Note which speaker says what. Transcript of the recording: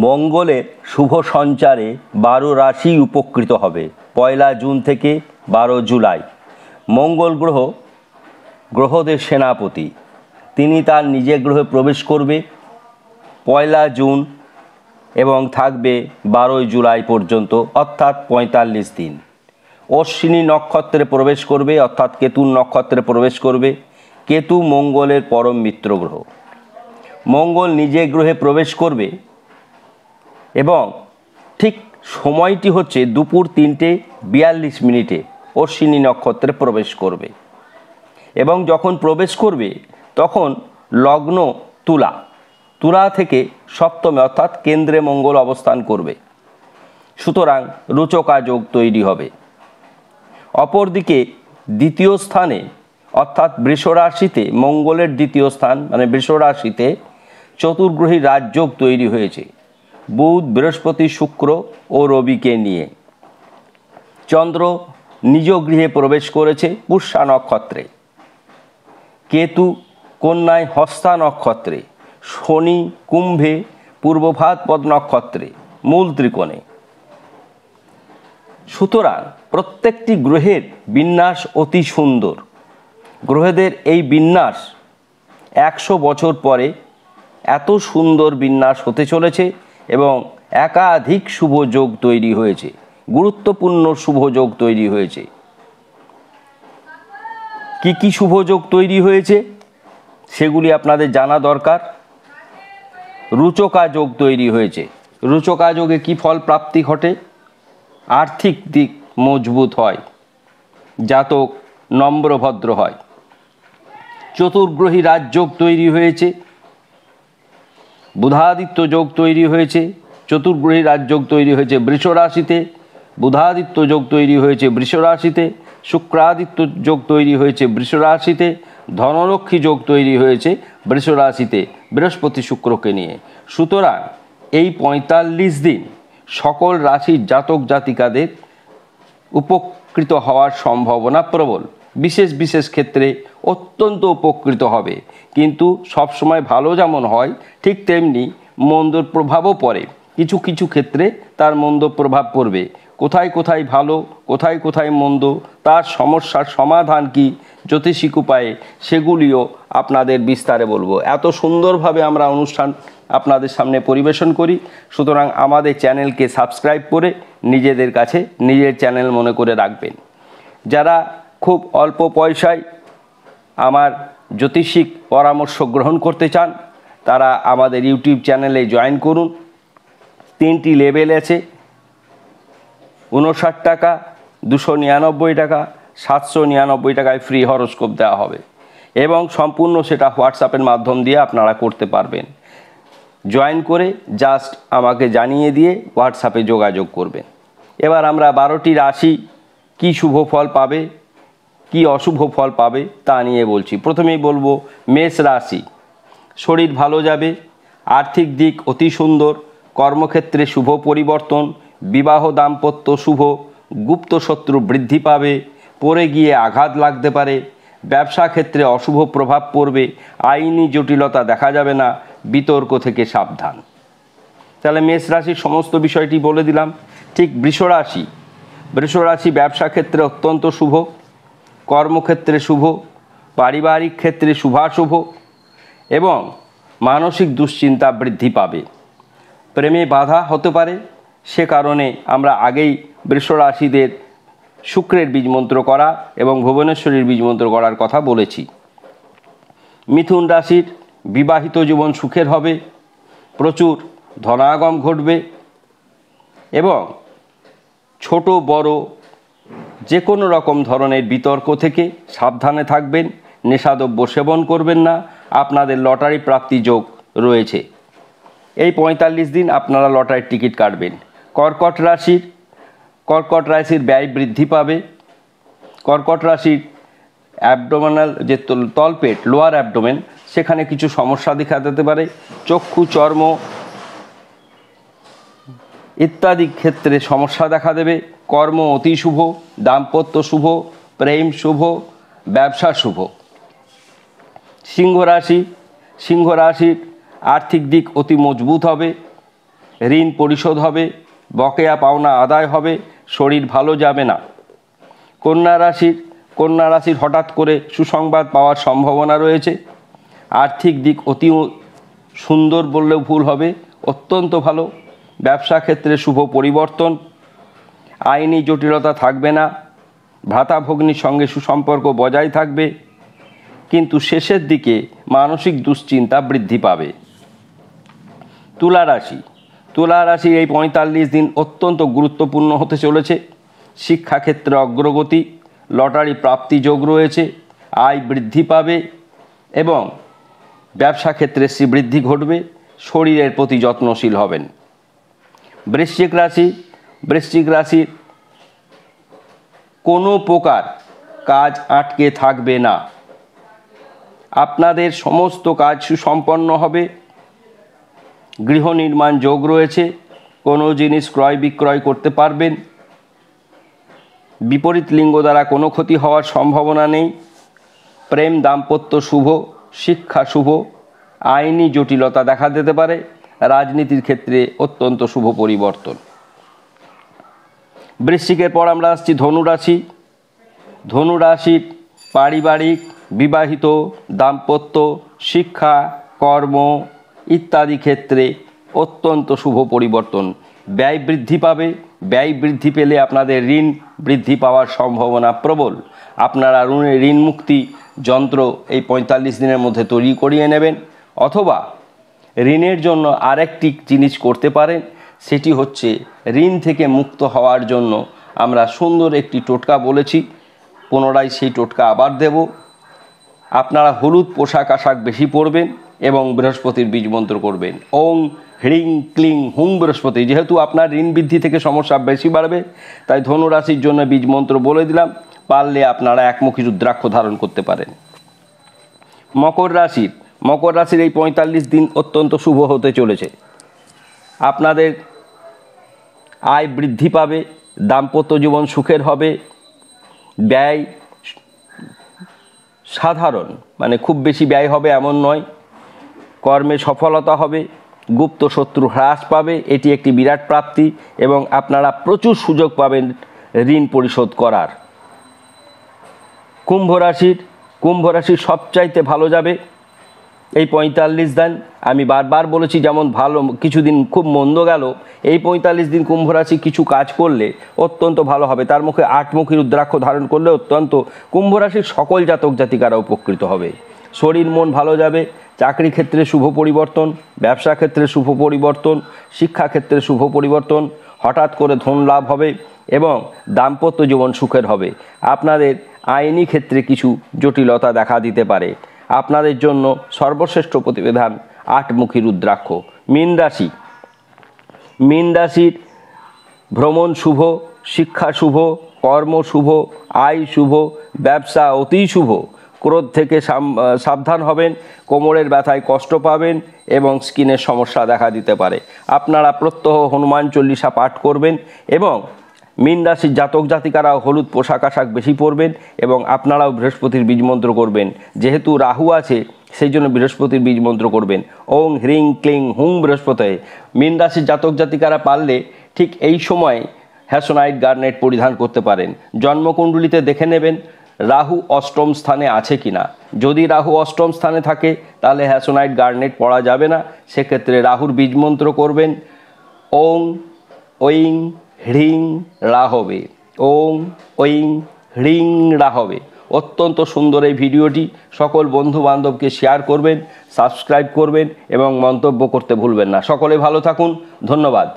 Speaker 1: মঙ্গলের শুভ সঞ্চারে 12 রাশি উপকৃত হবে। 1 জুন থেকে 12 জুলাই মঙ্গল গ্রহদের সেনাপতি, তিনি তার নিজের গ্রহে প্রবেশ করবে 1 জুন এবং থাকবে 12 জুলাই পর্যন্ত, অর্থাৎ 45 দিন। অশ্বিনী নক্ষত্রে প্রবেশ করবে, অর্থাৎ কেতুর নক্ষত্রে প্রবেশ করবে। কেতু মঙ্গলের পরম মিত্র গ্রহ। মঙ্গল নিজের গ্রহে প্রবেশ করবে এবং ঠিক সময়টি হচ্ছে দুপুর 3:42 মিনিটে অশ্বিনী নক্ষত্রে প্রবেশ করবে এবং যখন প্রবেশ করবে তখন লগ্ন তুলা থেকে সপ্তমে অর্থাৎ কেন্দ্রে মঙ্গল অবস্থান করবে। সুতরাং রুচকা যোগ তৈরি হবে। অপরদিকে দ্বিতীয় স্থানে অর্থাৎ বৃষ রাশিতে মঙ্গলের দ্বিতীয় স্থান মানে বৃষ রাশিতে চতুর্গ্রহী রাজযোগ তৈরি হয়েছে বুধ, বৃহস্পতি, শুক্র ও রবিকে নিয়ে। চন্দ্র নিজ গৃহে প্রবেশ করেছে পুষ্যা নক্ষত্রে, কেতু কন্যায় হস্তা নক্ষত্রে, শনি কুম্ভে পূর্বভাদ্রপদ নক্ষত্রে মূল ত্রিকোণে। সুতরাং প্রত্যেকটি গ্রহের বিন্যাস অতি সুন্দর। গ্রহদের এই বিন্যাস 100 বছর পরে এত সুন্দর বিন্যাস হতে চলেছে এবং একাধিক শুভ যোগ তৈরি হয়েছে, গুরুত্বপূর্ণ শুভ যোগ তৈরি হয়েছে। কি কি শুভ যোগ তৈরি হয়েছে সেগুলি আপনাদের জানা দরকার। রুচকা যোগ তৈরি হয়েছে। রুচকা যোগে কি ফল প্রাপ্তি ঘটে? আর্থিক দিক মজবুত হয়, জাতক নম্রভদ্র হয়। চতুর্গ্রহী রাজযোগ তৈরি হয়েছে, বুধাদিত্য যোগ তৈরি হয়েছে। চতুর্গ্রহী রাজযোগ তৈরি হয়েছে বৃষ রাশিতে, বুধাদিত্য যোগ তৈরি হয়েছে বৃষ রাশিতে, শুক্রাদিত্য যোগ তৈরি হয়েছে বৃষ রাশিতে, ধনলক্ষ্মী যোগ তৈরি হয়েছে বৃষ রাশিতে বৃহস্পতি শুক্রকে নিয়ে। সুতরাং এই 45 দিন সকল রাশির জাতক জাতিকাদের উপকৃত হওয়ার সম্ভাবনা প্রবল। বিশেষ বিশেষ ক্ষেত্রে অত্যন্ত উপকৃত হবে, কিন্তু সবসময় ভালো যেমন হয় ঠিক তেমনি মন্দর প্রভাবও পড়ে। কিছু কিছু ক্ষেত্রে তার মন্দ প্রভাব পড়বে। কোথায় কোথায় ভালো, কোথায় কোথায় মন্দ, তার সমস্যার সমাধান কি জ্যোতিষিক উপায়ে, সেগুলিও আপনাদের বিস্তারে বলবো। এত সুন্দরভাবে আমরা অনুষ্ঠান আপনাদের সামনে পরিবেশন করি। সুতরাং আমাদের চ্যানেলকে সাবস্ক্রাইব করে নিজেদের কাছে নিজের চ্যানেল মনে করে রাখবেন। যারা খুব অল্প পয়সায় আমার জ্যোতিষিক পরামর্শ গ্রহণ করতে চান তারা আমাদের ইউটিউব চ্যানেলে জয়েন করুন। 3টি লেভেল আছে, 59 টাকা, 299 টাকা, 799 টাকায় ফ্রি হরোস্কোপ দেওয়া হবে এবং সম্পূর্ণ সেটা হোয়াটসঅ্যাপের মাধ্যম দিয়ে আপনারা করতে পারবেন। জয়েন করে জাস্ট আমাকে জানিয়ে দিয়ে হোয়াটসঅ্যাপে যোগাযোগ করবেন। এবার আমরা 12টি রাশি কি শুভ ফল পাবে কি অশুভ ফল পাবে তা নিয়ে বলছি। প্রথমেই বলবো মেষ রাশি। শরীর ভালো যাবে, আর্থিক দিক অতি সুন্দর, কর্মক্ষেত্রে শুভ পরিবর্তন, বিবাহ দাম্পত্য শুভ, গুপ্ত শত্রু বৃদ্ধি পাবে, পড়ে গিয়ে আঘাত লাগতে পারে, ব্যবসা ক্ষেত্রে অশুভ প্রভাব পড়বে, আইনি জটিলতা দেখা যাবে না, বিতর্ক থেকে সাবধান। তাহলে মেষ রাশির সমস্ত বিষয়টি বলে দিলাম। ঠিক বৃষ রাশি ব্যবসা ক্ষেত্রে অত্যন্ত শুভ, কর্মক্ষেত্রে শুভ, পারিবারিক ক্ষেত্রে শুভাশুভ এবং মানসিক দুশ্চিন্তা বৃদ্ধি পাবে। প্রেমে বাধা হতে পারে, সে কারণে আমরা আগেই বৃষ রাশিদের শুক্রের বীজমন্ত্র করা এবং ভুবনেশ্বরীর বীজমন্ত্র করার কথা বলেছি। মিথুন রাশির বিবাহিত জীবন সুখের হবে, প্রচুর ধনাগম ঘটবে এবং ছোট বড় যে কোনো রকম ধরনের বিতর্ক থেকে সাবধানে থাকবেন। নেশাদ্রব্য সেবন করবেন না। আপনাদের লটারি প্রাপ্তি যোগ রয়েছে। এই 45 দিন আপনারা লটারির টিকিট কাটবেন। কর্কট রাশির ব্যয় বৃদ্ধি পাবে। কর্কট রাশির অ্যাবডোমিনাল যে তলপেট লোয়ার অ্যাবডোমেন সেখানে কিছু সমস্যা দেখা দিতে পারে। চক্ষু, চর্ম ইত্যাদি ক্ষেত্রে সমস্যা দেখা দেবে। কর্ম অতি শুভ, দাম্পত্য শুভ, প্রেম শুভ, ব্যবসা শুভ। সিংহ রাশির আর্থিক দিক অতি মজবুত হবে, ঋণ পরিশোধ হবে, বকেয়া পাওনা আদায় হবে, শরীর ভালো যাবে না। কন্যা রাশির হঠাৎ করে সুসংবাদ পাওয়ার সম্ভাবনা রয়েছে। আর্থিক দিক অতি সুন্দর বললেও ভুল হবে, অত্যন্ত ভালো। ব্যবসা ক্ষেত্রে শুভ পরিবর্তন, আইনি জটিলতা থাকবে না, ভ্রাতা ভগ্নীর সঙ্গে সুসম্পর্ক বজায় থাকবে, কিন্তু শেষের দিকে মানসিক দুশ্চিন্তা বৃদ্ধি পাবে। তুলা রাশি এই 45 দিন অত্যন্ত গুরুত্বপূর্ণ হতে চলেছে। শিক্ষাক্ষেত্রে অগ্রগতি, লটারি প্রাপ্তি যোগ রয়েছে, আয় বৃদ্ধি পাবে এবং ব্যবসা ক্ষেত্রে শ্রীবৃদ্ধি ঘটবে। শরীরের প্রতি যত্নশীল হবেন। বৃশ্চিক রাশির কোনো প্রকার কাজ আটকে থাকবে না। আপনাদের সমস্ত কাজ সুসম্পন্ন হবে। গৃহ নির্মাণ যোগ রয়েছে, কোনো জিনিস ক্রয় বিক্রয় করতে পারবেন। বিপরীত লিঙ্গ দ্বারা কোনো ক্ষতি হওয়ার সম্ভাবনা নেই। প্রেম দাম্পত্য শুভ, শিক্ষা শুভ, আইনি জটিলতা দেখা দিতে পারে। রাজনীতির ক্ষেত্রে অত্যন্ত শুভ পরিবর্তন। বৃশ্চিকের পর আমরা আসছি ধনুরাশির পারিবারিক, বিবাহিত, দাম্পত্য, শিক্ষা, কর্ম ইত্যাদি ক্ষেত্রে অত্যন্ত শুভ পরিবর্তন। ব্যয় বৃদ্ধি পাবে। ব্যয় বৃদ্ধি পেলে আপনাদের ঋণ বৃদ্ধি পাওয়ার সম্ভাবনা প্রবল। আপনারা ঋণ মুক্তি যন্ত্র এই 45 দিনের মধ্যে তৈরি করিয়ে নেবেন, অথবা ঋণের জন্য আরেকটি জিনিস করতে পারেন, সেটি হচ্ছে ঋণ থেকে মুক্ত হওয়ার জন্য আমরা সুন্দর একটি টোটকা বলেছি, পুনরায় সেই টোটকা আবার দেব। আপনারা হলুদ পোশাক আশাক বেশি পরবেন এবং বৃহস্পতির বীজ মন্ত্র করবেন। ওং হ্রিং ক্লিং হুং বৃহস্পতি। যেহেতু আপনার ঋণ বৃদ্ধি থেকে সমস্যা বেশি বাড়বে, তাই ধনুরাশির জন্য বীজ মন্ত্র বলে দিলাম। পারলে আপনারা একমুখী রুদ্রাক্ষ ধারণ করতে পারেন। মকর রাশির এই 45 দিন অত্যন্ত শুভ হতে চলেছে। আপনাদের আয় বৃদ্ধি পাবে, দাম্পত্য জীবন সুখের হবে, ব্যয় সাধারণ, মানে খুব বেশি ব্যয় হবে এমন নয়। কর্মে সফলতা হবে, গুপ্ত শত্রু হ্রাস পাবে, এটি একটি বিরাট প্রাপ্তি এবং আপনারা প্রচুর সুযোগ পাবেন ঋণ পরিশোধ করার। কুম্ভ রাশির সবচাইতে ভালো যাবে এই 45 দিন। আমি বারবার বলেছি, যেমন ভালো কিছুদিন খুব মন্দ গেল, এই 45 দিন কুম্ভ রাশি কিছু কাজ করলে অত্যন্ত ভালো হবে। তার মুখে 8মুখী রুদ্রাক্ষ ধারণ করলে অত্যন্ত কুম্ভ রাশির সকল জাতক জাতিকারা উপকৃত হবে। শরীর মন ভালো যাবে। চাকরি ক্ষেত্রে শুভ পরিবর্তন, ব্যবসা ক্ষেত্রে শুভ পরিবর্তন, শিক্ষা ক্ষেত্রে শুভ পরিবর্তন, হঠাৎ করে ধন লাভ হবে এবং দাম্পত্য জীবন সুখের হবে। আপনাদের আইনি ক্ষেত্রে কিছু জটিলতা দেখা দিতে পারে। আপনাদের জন্য সর্বশ্রেষ্ঠ প্রতিবিধান 8মুখী রুদ্রাক্ষ। মীন রাশির ভ্রমণ শুভ, শিক্ষা শুভ, কর্ম শুভ, আয় শুভ, ব্যবসা অতি শুভ। ক্রোধ থেকে সাবধান হবেন, কোমরের ব্যথায় কষ্ট পাবেন এবং স্কিনের সমস্যা দেখা দিতে পারে। আপনারা প্রত্যহ হনুমান চল্লিশা পাঠ করবেন এবং মীন রাশির জাতক জাতিকারাও হলুদ পোশাক আশাক বেশি পরবেন এবং আপনারাও বৃহস্পতির বীজ মন্ত্র করবেন। যেহেতু রাহু আছে, সেই জন্য বৃহস্পতির বীজ মন্ত্র করবেন। ওং হ্রিং ক্লিং হুং বৃহস্পতি। মীন রাশির জাতক জাতিকারা পারলে ঠিক এই সময় হ্যাসোনাইট গার্নেট পরিধান করতে পারেন। জন্মকুণ্ডলিতে দেখে নেবেন রাহু অষ্টম স্থানে আছে কিনা। যদি রাহু অষ্টম স্থানে থাকে তাহলে হ্যাসোনাইট গার্নেট পরা যাবে না। সেক্ষেত্রে রাহুর বীজ মন্ত্র করবেন ওং ঐং হ্রিং রাহবে, ওং ঐং হ্রিং রাহবে। অত্যন্ত সুন্দর এই ভিডিওটি সকল বন্ধু বান্ধবকে শেয়ার করবেন, সাবস্ক্রাইব করবেন এবং মন্তব্য করতে ভুলবেন না। সকলে ভালো থাকুন, ধন্যবাদ।